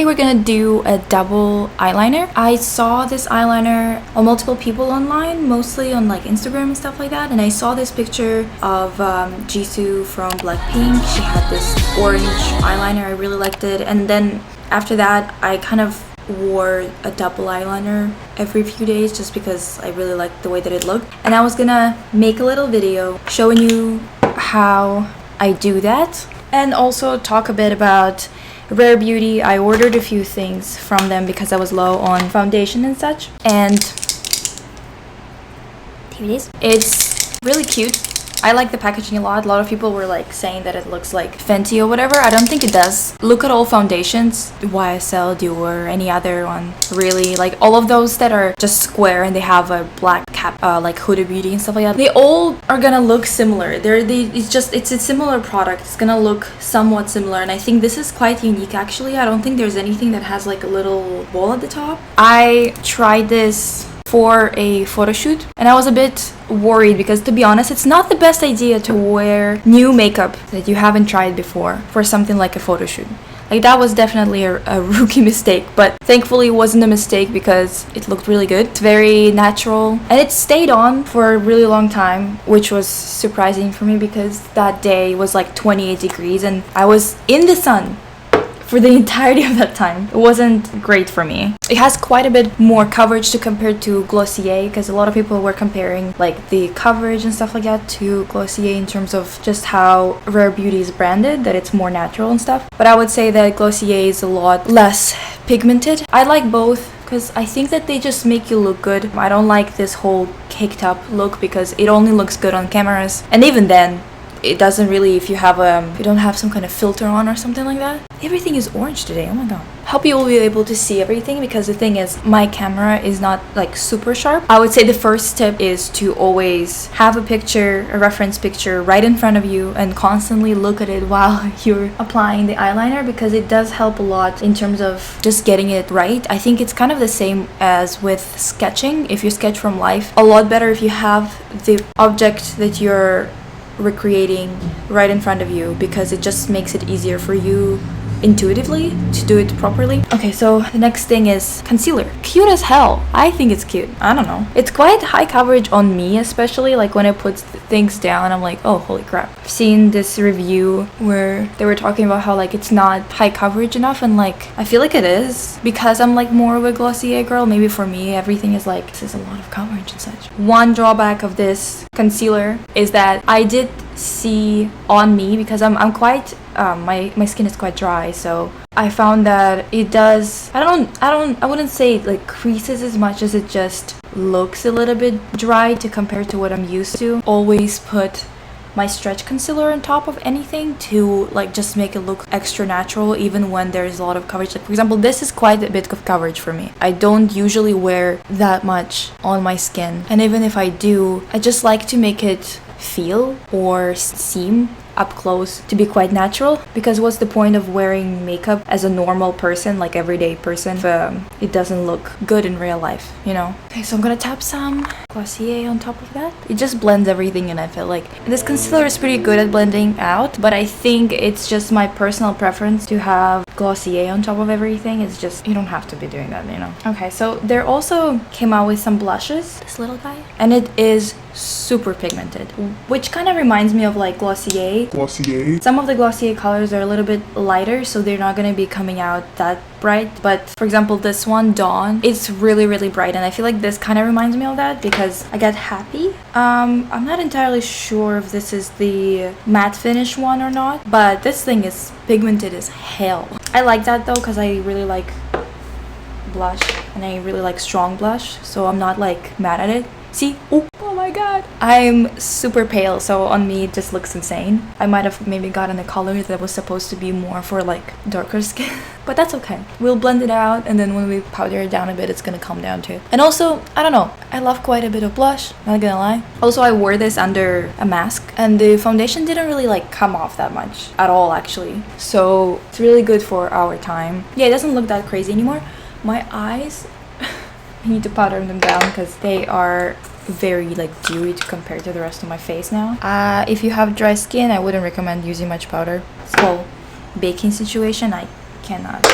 today we're gonna do a double eyeliner. I saw this eyeliner on multiple people online, mostly on like Instagram and stuff like that, and I saw this picture of Jisoo from Blackpink. She had this orange eyeliner. I really liked it, and then after that I kind of wore a double eyeliner every few days just because I really liked the way that it looked, and I was gonna make a little video showing you how I do that and also talk a bit about Rare Beauty. I ordered a few things from them because I was low on foundation and such, and here it is. It's really cute. I like the packaging a lot. A lot of people were like saying that it looks like Fenty or whatever. I don't think it does. Look at all foundations, YSL, Dior, any other one, really, like all of those that are just square and they have a black cap, like Huda Beauty and stuff like that. They all are gonna look similar. It's a similar product. It's gonna look somewhat similar, and I think this is quite unique actually. I don't think there's anything that has like a little ball at the top. I tried this for a photo shoot and I was a bit worried because, to be honest, it's not the best idea to wear new makeup that you haven't tried before for something like a photo shoot. Like, that was definitely a rookie mistake, but thankfully it wasn't a mistake because it looked really good. It's very natural and it stayed on for a really long time, which was surprising for me because that day was like 28 degrees and I was in the sun for the entirety of that time. It wasn't great for me. It has quite a bit more coverage to compare to Glossier, because a lot of people were comparing like the coverage and stuff like that to Glossier in terms of just how Rare Beauty is branded, that it's more natural and stuff. But I would say that Glossier is a lot less pigmented. I like both because I think that they just make you look good. I don't like this whole caked up look because it only looks good on cameras, and even then it doesn't really if you don't have some kind of filter on or something like that. Everything is orange today. Oh my god. Hope you will be able to see everything because the thing is, my camera is not like super sharp. I would say the first step is to always have a reference picture right in front of you and constantly look at it while you're applying the eyeliner, because it does help a lot in terms of just getting it right. I think it's kind of the same as with sketching. If you sketch from life, a lot better if you have the object that you're recreating right in front of you, because it just makes it easier for you intuitively to do it properly. Okay, so the next thing is concealer. Cute as hell. I think it's cute. I don't know. It's quite high coverage on me, especially like when I put things down, I'm like, oh, holy crap. I've seen this review where they were talking about how like it's not high coverage enough, and like I feel like it is because I'm like more of a Glossier girl. Maybe for me everything is like, this is a lot of coverage and such. One drawback of this concealer is that I did see on me, because I'm quite my skin is quite dry, so I found that it does, I wouldn't say it like creases as much as it just looks a little bit dry to compare to what I'm used to. Always put my stretch concealer on top of anything to like just make it look extra natural, even when there's a lot of coverage. Like, for example, this is quite a bit of coverage for me. I don't usually wear that much on my skin, and even if I do, I just like to make it feel or seem up close to be quite natural, because what's the point of wearing makeup as a normal person, like everyday person, if it doesn't look good in real life, you know? Okay, so I'm gonna tap some Glossier on top of that. It just blends everything in. I feel like this concealer is pretty good at blending out, but I think it's just my personal preference to have Glossier on top of everything. It's just, you don't have to be doing that, you know? Okay, so they also came out with some blushes, this little guy, and it is super pigmented, which kind of reminds me of like Glossier. Some of the Glossier colors are a little bit lighter, so they're not going to be coming out that bright, but for example this one, Dawn, it's really bright, and I feel like this kind of reminds me of that because I got happy. I'm not entirely sure if this is the matte finish one or not, but this thing is pigmented as hell. I like that though because I really like blush and I really like strong blush, so I'm not like mad at it. See? Oh my god. I'm super pale, so on me it just looks insane. I might have maybe gotten a color that was supposed to be more for like darker skin, but that's okay. We'll blend it out, and then when we powder it down a bit, it's gonna calm down too. And also, I don't know, I love quite a bit of blush, not gonna lie. Also, I wore this under a mask, and the foundation didn't really like come off that much at all actually. So it's really good for our time. Yeah, it doesn't look that crazy anymore. My eyes, I need to powder them down because they are very like dewy to compare to the rest of my face now. If you have dry skin, I wouldn't recommend using much powder. This whole baking situation, I cannot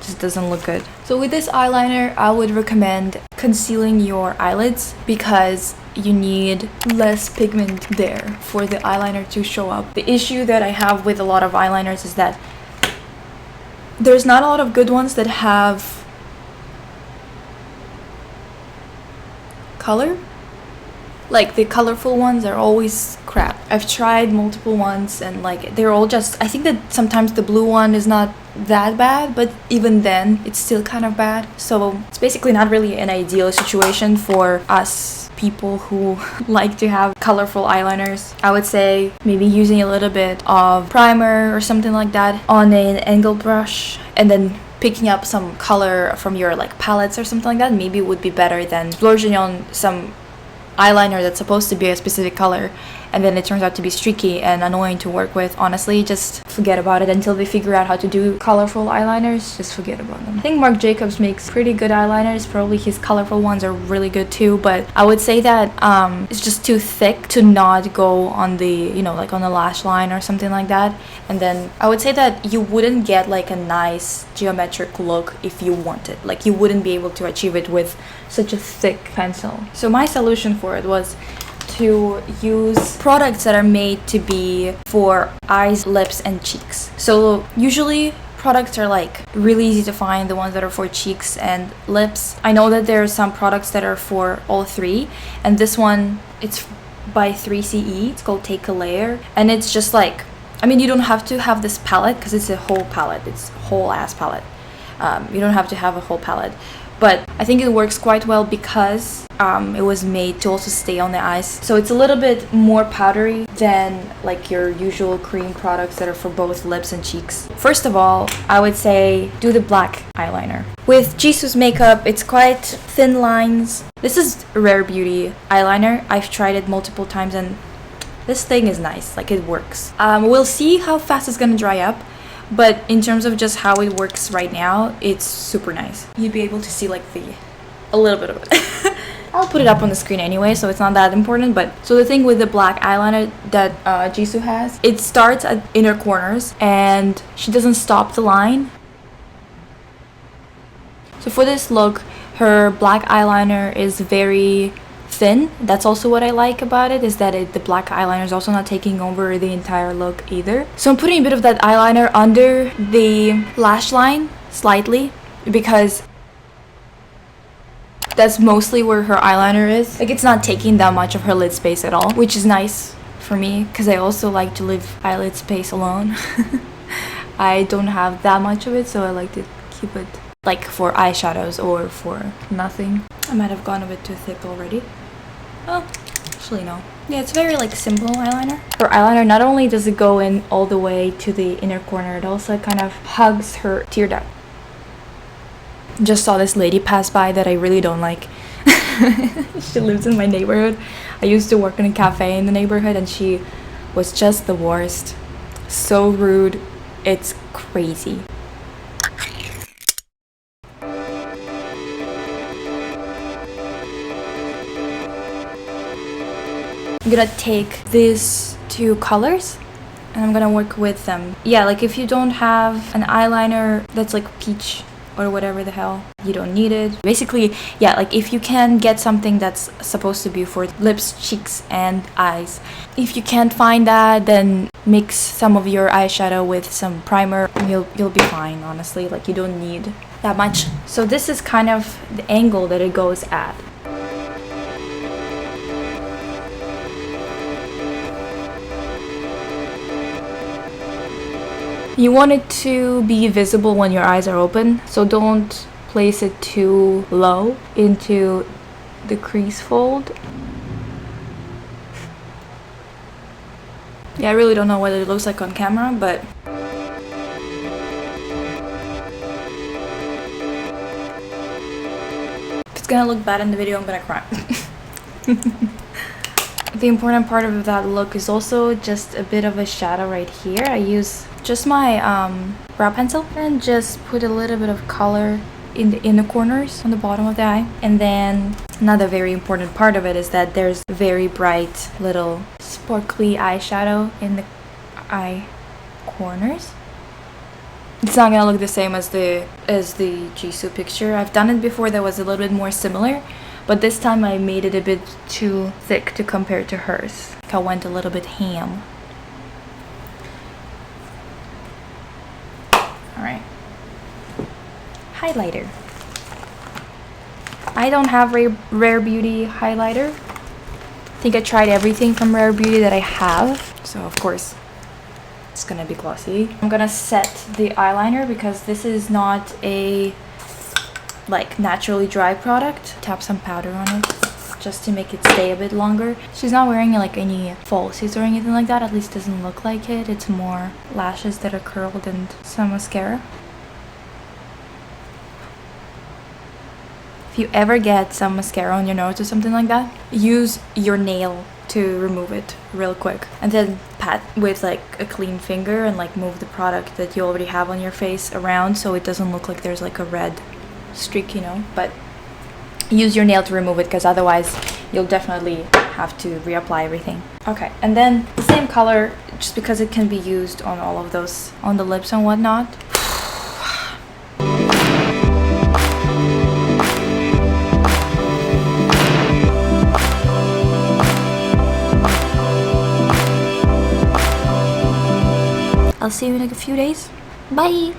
just doesn't look good. So with this eyeliner, I would recommend concealing your eyelids because you need less pigment there for the eyeliner to show up. The issue that I have with a lot of eyeliners is that there's not a lot of good ones that have color. Like the colorful ones are always crap. I've tried multiple ones and like they're all just, I think that sometimes the blue one is not that bad, but even then it's still kind of bad. So it's basically not really an ideal situation for us people who like to have colorful eyeliners. I would say maybe using a little bit of primer or something like that on an angled brush and then picking up some color from your like palettes or something like that maybe would be better than splurging on some eyeliner that's supposed to be a specific color and then it turns out to be streaky and annoying to work with. Honestly, just forget about it until they figure out how to do colorful eyeliners. Just forget about them. I think Marc Jacobs makes pretty good eyeliners. Probably his colorful ones are really good too, but I would say that it's just too thick to not go on the, you know, like on the lash line or something like that. And then I would say that you wouldn't get like a nice geometric look if you wanted. Like you wouldn't be able to achieve it with such a thick pencil. So my solution for it was to use products that are made to be for eyes, lips, and cheeks. So usually products are like really easy to find, the ones that are for cheeks and lips. I know that there are some products that are for all three, and this one, it's by 3CE. It's called Take a Layer, and it's just like, I mean, you don't have to have this palette because it's a whole palette. It's a whole ass palette. You don't have to have a whole palette. But I think it works quite well because it was made to also stay on the eyes. So it's a little bit more powdery than like your usual cream products that are for both lips and cheeks. First of all, I would say do the black eyeliner. With Jisoo's makeup, it's quite thin lines. This is Rare Beauty eyeliner. I've tried it multiple times and this thing is nice, like it works. We'll see how fast it's gonna dry up. But in terms of just how it works right now, it's super nice. You'd be able to see like a little bit of it. I'll put it up on the screen anyway, so it's not that important. But so the thing with the black eyeliner that Jisoo has, it starts at inner corners and she doesn't stop the line. So for this look, her black eyeliner is very thin. That's also what I like about it, is that the black eyeliner is also not taking over the entire look either. So I'm putting a bit of that eyeliner under the lash line slightly because that's mostly where her eyeliner is. Like it's not taking that much of her lid space at all, which is nice for me because I also like to leave eyelid space alone. I don't have that much of it, so I like to keep it like for eyeshadows or for nothing. I might have gone a bit too thick already. Oh, actually no. Yeah, it's very like simple eyeliner. Her eyeliner, not only does it go in all the way to the inner corner, it also kind of hugs her tear duct. Just saw this lady pass by that I really don't like. She lives in my neighborhood. I used to work in a cafe in the neighborhood and she was just the worst. So rude. It's crazy. I'm gonna take these two colors and I'm gonna work with them. Yeah, like if you don't have an eyeliner that's like peach or whatever the hell, you don't need it. Basically, yeah, like if you can get something that's supposed to be for lips, cheeks, and eyes. If you can't find that, then mix some of your eyeshadow with some primer and you'll be fine, honestly. Like you don't need that much. So this is kind of the angle that it goes at. You want it to be visible when your eyes are open, so don't place it too low into the crease fold. Yeah, I really don't know what it looks like on camera, but if it's gonna look bad in the video, I'm gonna cry. The important part of that look is also just a bit of a shadow right here. I use just my brow pencil and just put a little bit of color in the inner corners on the bottom of the eye. And then another very important part of it is that there's very bright little sparkly eyeshadow in the eye corners. It's not gonna look the same as the Jisoo picture. I've done it before that was a little bit more similar, but this time I made it a bit too thick to compare to hers. I went a little bit ham. Alright. Highlighter. I don't have Rare Beauty highlighter. I think I tried everything from Rare Beauty that I have. So of course, it's gonna be glossy. I'm gonna set the eyeliner because this is not a like naturally dry product. Tap some powder on it just to make it stay a bit longer. She's not wearing like any falsies or anything like that, at least doesn't look like it. It's more lashes that are curled and some mascara. If you ever get some mascara on your nose or something like that, use your nail to remove it real quick, and then pat with like a clean finger and like move the product that you already have on your face around so it doesn't look like there's like a red streak, you know. But use your nail to remove it because otherwise you'll definitely have to reapply everything. Okay, and then the same color, just because it can be used on all of those, on the lips and whatnot. I'll see you in like a few days. Bye!